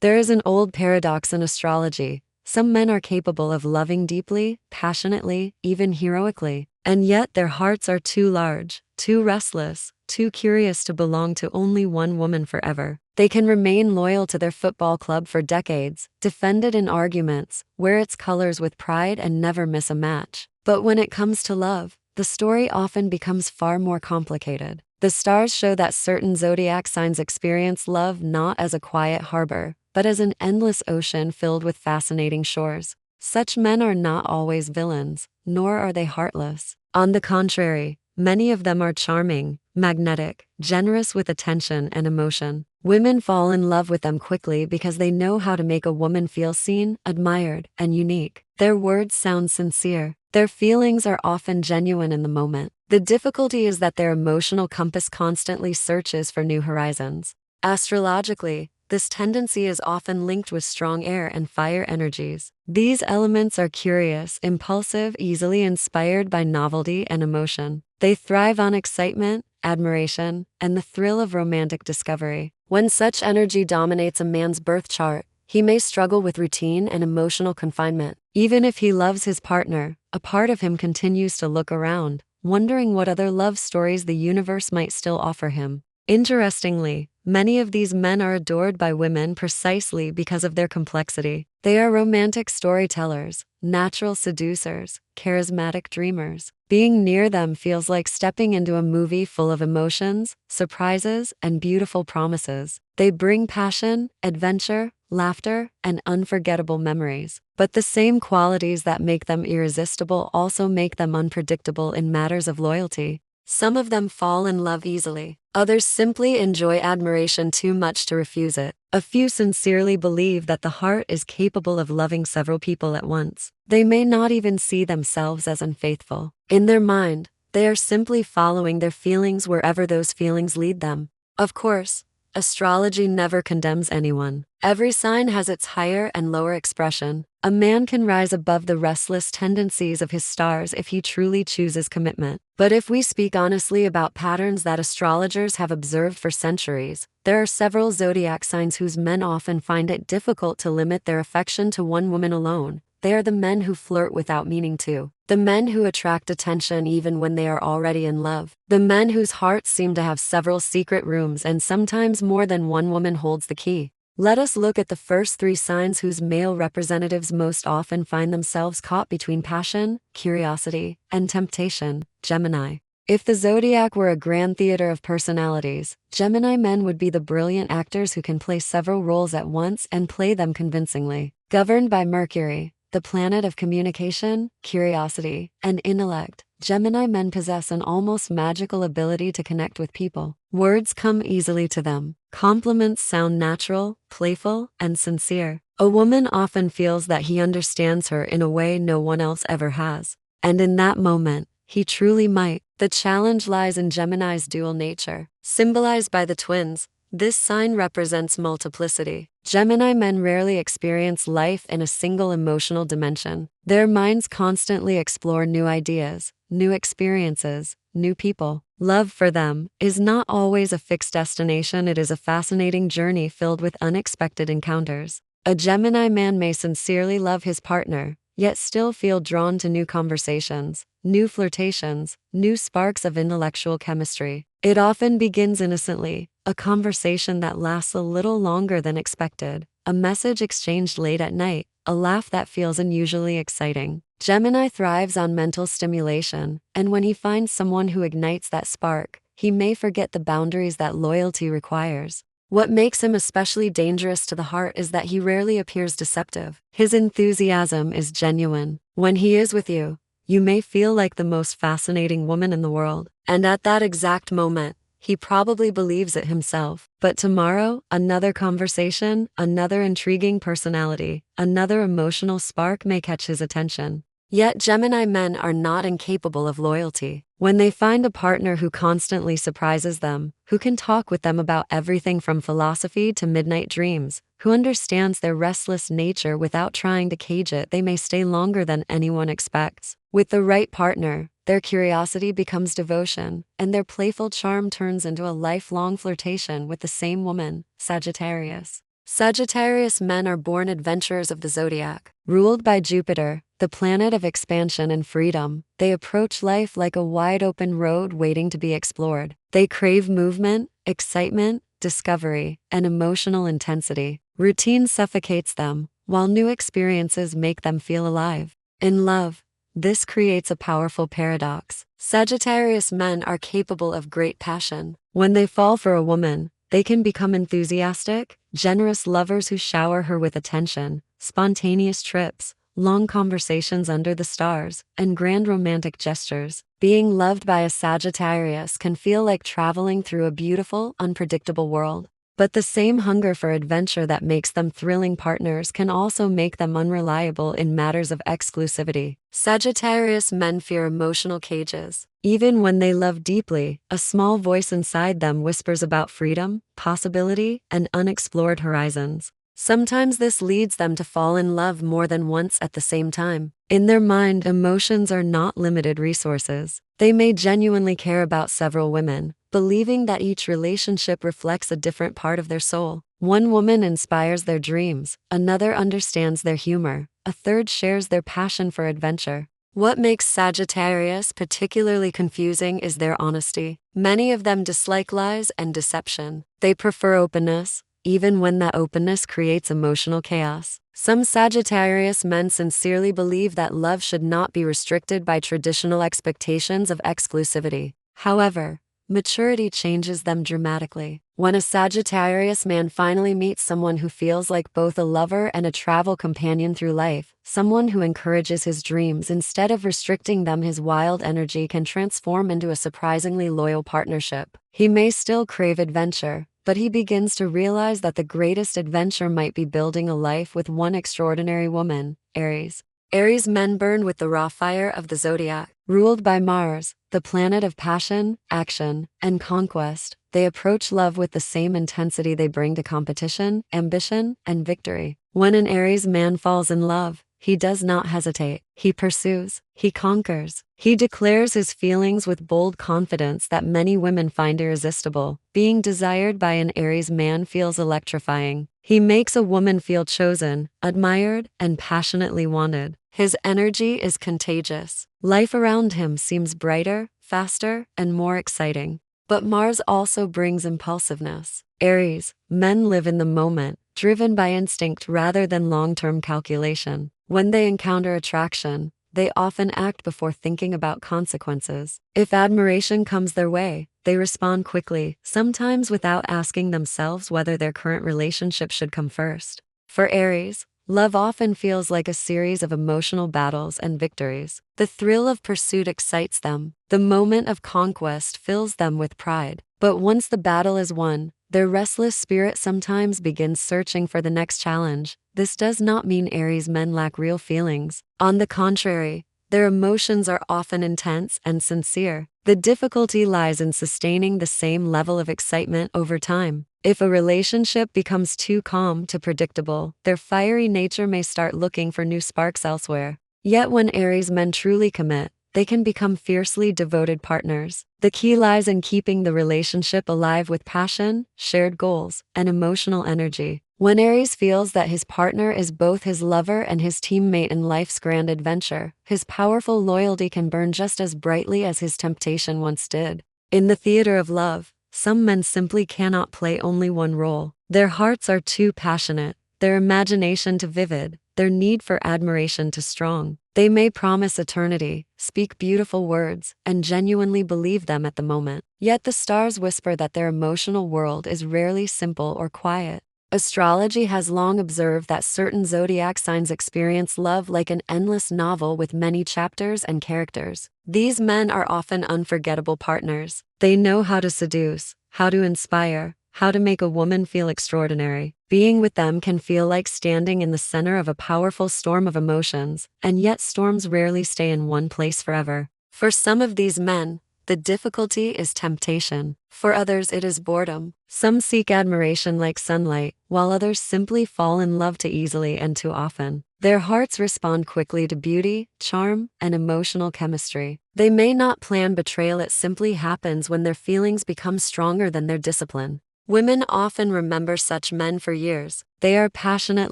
There is an old paradox in astrology. Some men are capable of loving deeply, passionately, even heroically, and yet their hearts are too large, too restless, too curious to belong to only one woman forever. They can remain loyal to their football club for decades, defend it in arguments, wear its colors with pride, and never miss a match. But when it comes to love, the story often becomes far more complicated. The stars show that certain zodiac signs experience love not as a quiet harbor, but as an endless ocean filled with fascinating shores. Such men are not always villains, nor are they heartless. On the contrary, many of them are charming, magnetic, generous with attention and emotion. Women fall in love with them quickly because they know how to make a woman feel seen, admired, and unique. Their words sound sincere. Their feelings are often genuine in the moment. The difficulty is that their emotional compass constantly searches for new horizons. Astrologically, this tendency is often linked with strong air and fire energies. These elements are curious, impulsive, easily inspired by novelty and emotion. They thrive on excitement, admiration, and the thrill of romantic discovery. When such energy dominates a man's birth chart, he may struggle with routine and emotional confinement. Even if he loves his partner, a part of him continues to look around, wondering what other love stories the universe might still offer him. Interestingly, many of these men are adored by women precisely because of their complexity. They are romantic storytellers, natural seducers, charismatic dreamers. Being near them feels like stepping into a movie full of emotions, surprises, and beautiful promises. They bring passion, adventure, laughter, and unforgettable memories. But the same qualities that make them irresistible also make them unpredictable in matters of loyalty. Some of them fall in love easily. Others simply enjoy admiration too much to refuse it. A few sincerely believe that the heart is capable of loving several people at once. They may not even see themselves as unfaithful. In their mind, they are simply following their feelings wherever those feelings lead them. Of course, astrology never condemns anyone. Every sign has its higher and lower expression. A man can rise above the restless tendencies of his stars if he truly chooses commitment. But if we speak honestly about patterns that astrologers have observed for centuries, there are several zodiac signs whose men often find it difficult to limit their affection to one woman alone. They are the men who flirt without meaning to. The men who attract attention even when they are already in love. The men whose hearts seem to have several secret rooms and sometimes more than one woman holds the key. Let us look at the first three signs whose male representatives most often find themselves caught between passion, curiosity, and temptation. Gemini. If the zodiac were a grand theater of personalities, Gemini men would be the brilliant actors who can play several roles at once and play them convincingly. Governed by Mercury, the planet of communication, curiosity, and intellect, Gemini men possess an almost magical ability to connect with people. Words come easily to them. Compliments sound natural, playful, and sincere. A woman often feels that he understands her in a way no one else ever has. And in that moment, he truly might. The challenge lies in Gemini's dual nature. Symbolized by the twins, this sign represents multiplicity. Gemini men rarely experience life in a single emotional dimension. Their minds constantly explore new ideas, new experiences, new people. Love for them is not always a fixed destination, it is a fascinating journey filled with unexpected encounters. A Gemini man may sincerely love his partner, yet still feel drawn to new conversations, new flirtations, new sparks of intellectual chemistry. It often begins innocently, a conversation that lasts a little longer than expected, a message exchanged late at night, a laugh that feels unusually exciting. Gemini thrives on mental stimulation, and when he finds someone who ignites that spark, he may forget the boundaries that loyalty requires. What makes him especially dangerous to the heart is that he rarely appears deceptive. His enthusiasm is genuine. When he is with you, you may feel like the most fascinating woman in the world. And at that exact moment, he probably believes it himself. But tomorrow, another conversation, another intriguing personality, another emotional spark may catch his attention. Yet Gemini men are not incapable of loyalty. When they find a partner who constantly surprises them, who can talk with them about everything from philosophy to midnight dreams, who understands their restless nature without trying to cage it, they may stay longer than anyone expects. With the right partner, their curiosity becomes devotion, and their playful charm turns into a lifelong flirtation with the same woman. Sagittarius. Sagittarius men are born adventurers of the zodiac. Ruled by Jupiter, the planet of expansion and freedom, they approach life like a wide-open road waiting to be explored. They crave movement, excitement, discovery, and emotional intensity. Routine suffocates them, while new experiences make them feel alive. In love, this creates a powerful paradox. Sagittarius men are capable of great passion. When they fall for a woman, they can become enthusiastic, generous lovers who shower her with attention, spontaneous trips, long conversations under the stars, and grand romantic gestures. Being loved by a Sagittarius can feel like traveling through a beautiful, unpredictable world. But the same hunger for adventure that makes them thrilling partners can also make them unreliable in matters of exclusivity. Sagittarius men fear emotional cages. Even when they love deeply, a small voice inside them whispers about freedom, possibility, and unexplored horizons. Sometimes this leads them to fall in love more than once at the same time. In their mind, emotions are not limited resources. They may genuinely care about several women, believing that each relationship reflects a different part of their soul. One woman inspires their dreams, another understands their humor, a third shares their passion for adventure. What makes Sagittarius particularly confusing is their honesty. Many of them dislike lies and deception. They prefer openness, even when that openness creates emotional chaos. Some Sagittarius men sincerely believe that love should not be restricted by traditional expectations of exclusivity. However, maturity changes them dramatically. When a Sagittarius man finally meets someone who feels like both a lover and a travel companion through life, someone who encourages his dreams instead of restricting them, his wild energy can transform into a surprisingly loyal partnership. He may still crave adventure, but he begins to realize that the greatest adventure might be building a life with one extraordinary woman. Aries. Aries men burn with the raw fire of the zodiac. Ruled by Mars, the planet of passion, action, and conquest, they approach love with the same intensity they bring to competition, ambition, and victory. When an Aries man falls in love, he does not hesitate. He pursues, he conquers. He declares his feelings with bold confidence that many women find irresistible. Being desired by an Aries man feels electrifying. He makes a woman feel chosen, admired, and passionately wanted. His energy is contagious. Life around him seems brighter, faster, and more exciting. But Mars also brings impulsiveness. Aries men live in the moment, driven by instinct rather than long-term calculation. When they encounter attraction, they often act before thinking about consequences. If admiration comes their way, they respond quickly, sometimes without asking themselves whether their current relationship should come first. For Aries, love often feels like a series of emotional battles and victories. The thrill of pursuit excites them. The moment of conquest fills them with pride. But once the battle is won, their restless spirit sometimes begins searching for the next challenge. This does not mean Aries men lack real feelings. On the contrary, their emotions are often intense and sincere. The difficulty lies in sustaining the same level of excitement over time. If a relationship becomes too calm to predictable, their fiery nature may start looking for new sparks elsewhere. Yet when Aries men truly commit, they can become fiercely devoted partners. The key lies in keeping the relationship alive with passion, shared goals, and emotional energy. When Aries feels that his partner is both his lover and his teammate in life's grand adventure, his powerful loyalty can burn just as brightly as his temptation once did. In the theater of love, some men simply cannot play only one role. Their hearts are too passionate, their imagination too vivid, their need for admiration too strong. They may promise eternity, speak beautiful words, and genuinely believe them at the moment. Yet the stars whisper that their emotional world is rarely simple or quiet. Astrology has long observed that certain zodiac signs experience love like an endless novel with many chapters and characters. These men are often unforgettable partners. They know how to seduce, how to inspire, how to make a woman feel extraordinary. Being with them can feel like standing in the center of a powerful storm of emotions, and yet storms rarely stay in one place forever. For some of these men, the difficulty is temptation. For others, it is boredom. Some seek admiration like sunlight, while others simply fall in love too easily and too often. Their hearts respond quickly to beauty, charm, and emotional chemistry. They may not plan betrayal, it simply happens when their feelings become stronger than their discipline. Women often remember such men for years. They are passionate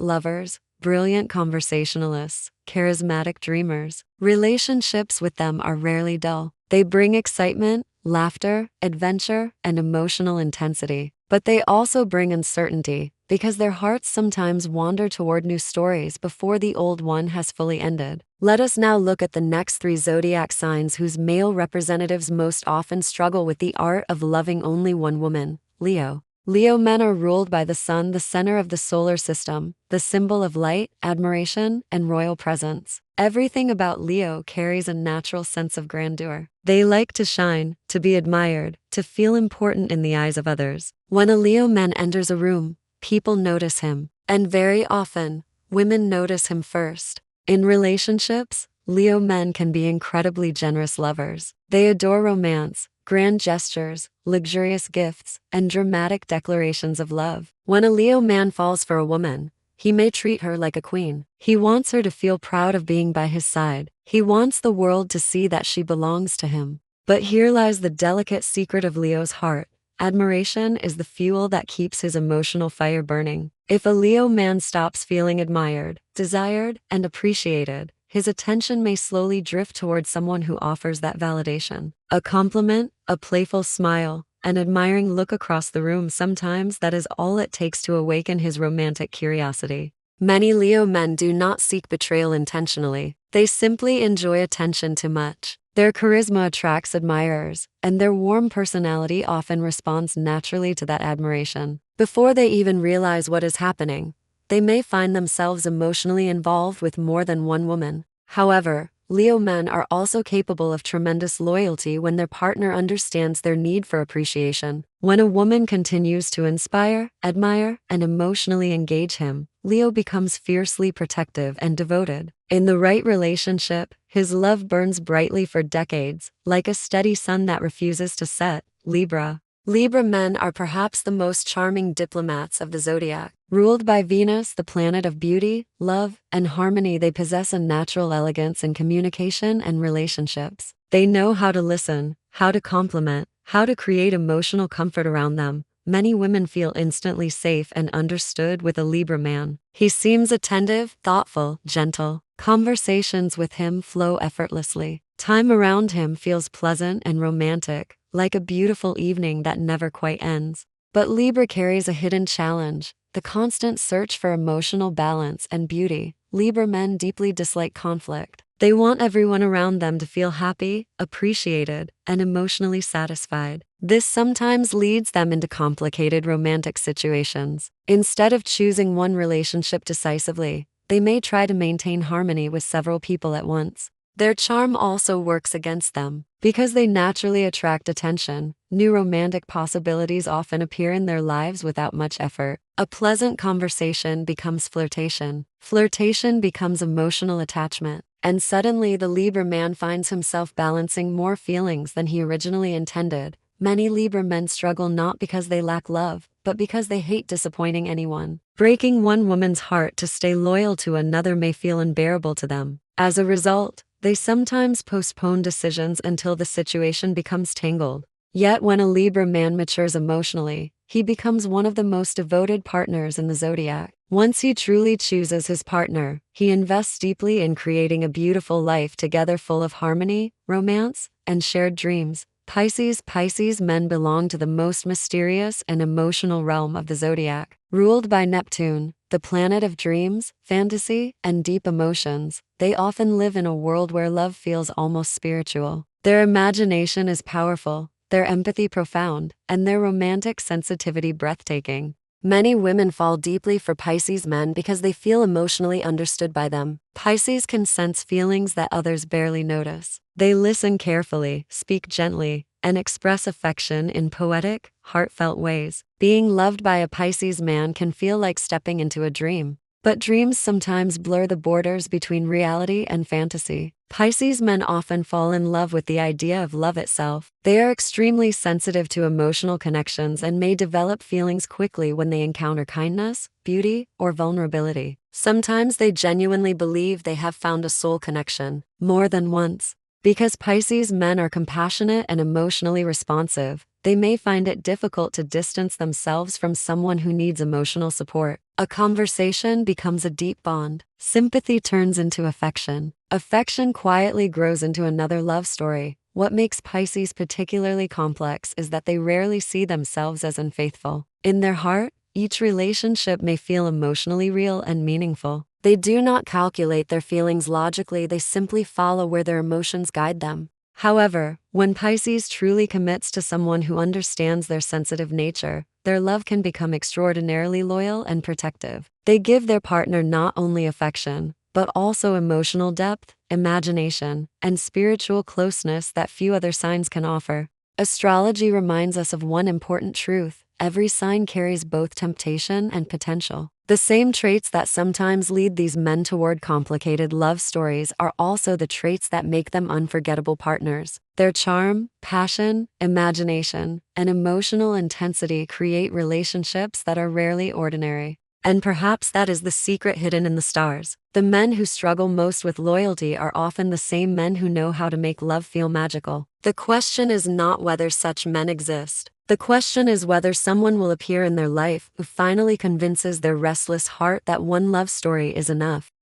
lovers, brilliant conversationalists, charismatic dreamers. Relationships with them are rarely dull. They bring excitement, laughter, adventure, and emotional intensity. But they also bring uncertainty, because their hearts sometimes wander toward new stories before the old one has fully ended. Let us now look at the next 3 zodiac signs whose male representatives most often struggle with the art of loving only one woman: Leo. Leo men are ruled by the sun, the center of the solar system, the symbol of light, admiration, and royal presence. Everything about Leo carries a natural sense of grandeur. They like to shine, to be admired, to feel important in the eyes of others. When a Leo man enters a room, people notice him, and very often, women notice him first. In relationships, Leo men can be incredibly generous lovers. They adore romance, grand gestures, luxurious gifts, and dramatic declarations of love. When a Leo man falls for a woman, he may treat her like a queen. He wants her to feel proud of being by his side. He wants the world to see that she belongs to him. But here lies the delicate secret of Leo's heart. Admiration is the fuel that keeps his emotional fire burning. If a Leo man stops feeling admired, desired, and appreciated, his attention may slowly drift towards someone who offers that validation. A compliment, a playful smile, an admiring look across the room, sometimes that is all it takes to awaken his romantic curiosity. Many Leo men do not seek betrayal intentionally. They simply enjoy attention too much. Their charisma attracts admirers, and their warm personality often responds naturally to that admiration. Before they even realize what is happening, they may find themselves emotionally involved with more than one woman. However, Leo men are also capable of tremendous loyalty when their partner understands their need for appreciation. When a woman continues to inspire, admire, and emotionally engage him, Leo becomes fiercely protective and devoted. In the right relationship, his love burns brightly for decades, like a steady sun that refuses to set. Libra. Libra men are perhaps the most charming diplomats of the zodiac. Ruled by Venus, the planet of beauty, love, and harmony, they possess a natural elegance in communication and relationships. They know how to listen, how to compliment, how to create emotional comfort around them. Many women feel instantly safe and understood with a Libra man. He seems attentive, thoughtful, gentle. Conversations with him flow effortlessly. Time around him feels pleasant and romantic, like a beautiful evening that never quite ends. But Libra carries a hidden challenge: the constant search for emotional balance and beauty. Libra men deeply dislike conflict. They want everyone around them to feel happy, appreciated, and emotionally satisfied. This sometimes leads them into complicated romantic situations. Instead of choosing one relationship decisively, they may try to maintain harmony with several people at once. Their charm also works against them. Because they naturally attract attention, new romantic possibilities often appear in their lives without much effort. A pleasant conversation becomes flirtation. Flirtation becomes emotional attachment. And suddenly the Libra man finds himself balancing more feelings than he originally intended. Many Libra men struggle not because they lack love, but because they hate disappointing anyone. Breaking one woman's heart to stay loyal to another may feel unbearable to them. As a result, they sometimes postpone decisions until the situation becomes tangled. Yet when a Libra man matures emotionally, he becomes one of the most devoted partners in the zodiac. Once he truly chooses his partner, he invests deeply in creating a beautiful life together full of harmony, romance, and shared dreams. Pisces men belong to the most mysterious and emotional realm of the zodiac. Ruled by Neptune, the planet of dreams, fantasy, and deep emotions, they often live in a world where love feels almost spiritual. Their imagination is powerful, their empathy profound, and their romantic sensitivity breathtaking. Many women fall deeply for Pisces men because they feel emotionally understood by them. Pisces can sense feelings that others barely notice. They listen carefully, speak gently, and express affection in poetic, heartfelt ways. Being loved by a Pisces man can feel like stepping into a dream. But dreams sometimes blur the borders between reality and fantasy. Pisces men often fall in love with the idea of love itself. They are extremely sensitive to emotional connections and may develop feelings quickly when they encounter kindness, beauty, or vulnerability. Sometimes they genuinely believe they have found a soul connection, more than once. Because Pisces men are compassionate and emotionally responsive, they may find it difficult to distance themselves from someone who needs emotional support. A conversation becomes a deep bond. Sympathy turns into affection. Affection quietly grows into another love story. What makes Pisces particularly complex is that they rarely see themselves as unfaithful. In their heart, each relationship may feel emotionally real and meaningful. They do not calculate their feelings logically, they simply follow where their emotions guide them. However, when Pisces truly commits to someone who understands their sensitive nature, their love can become extraordinarily loyal and protective. They give their partner not only affection, but also emotional depth, imagination, and spiritual closeness that few other signs can offer. Astrology reminds us of one important truth: every sign carries both temptation and potential. The same traits that sometimes lead these men toward complicated love stories are also the traits that make them unforgettable partners. Their charm, passion, imagination, and emotional intensity create relationships that are rarely ordinary. And perhaps that is the secret hidden in the stars. The men who struggle most with loyalty are often the same men who know how to make love feel magical. The question is not whether such men exist. The question is whether someone will appear in their life who finally convinces their restless heart that one love story is enough.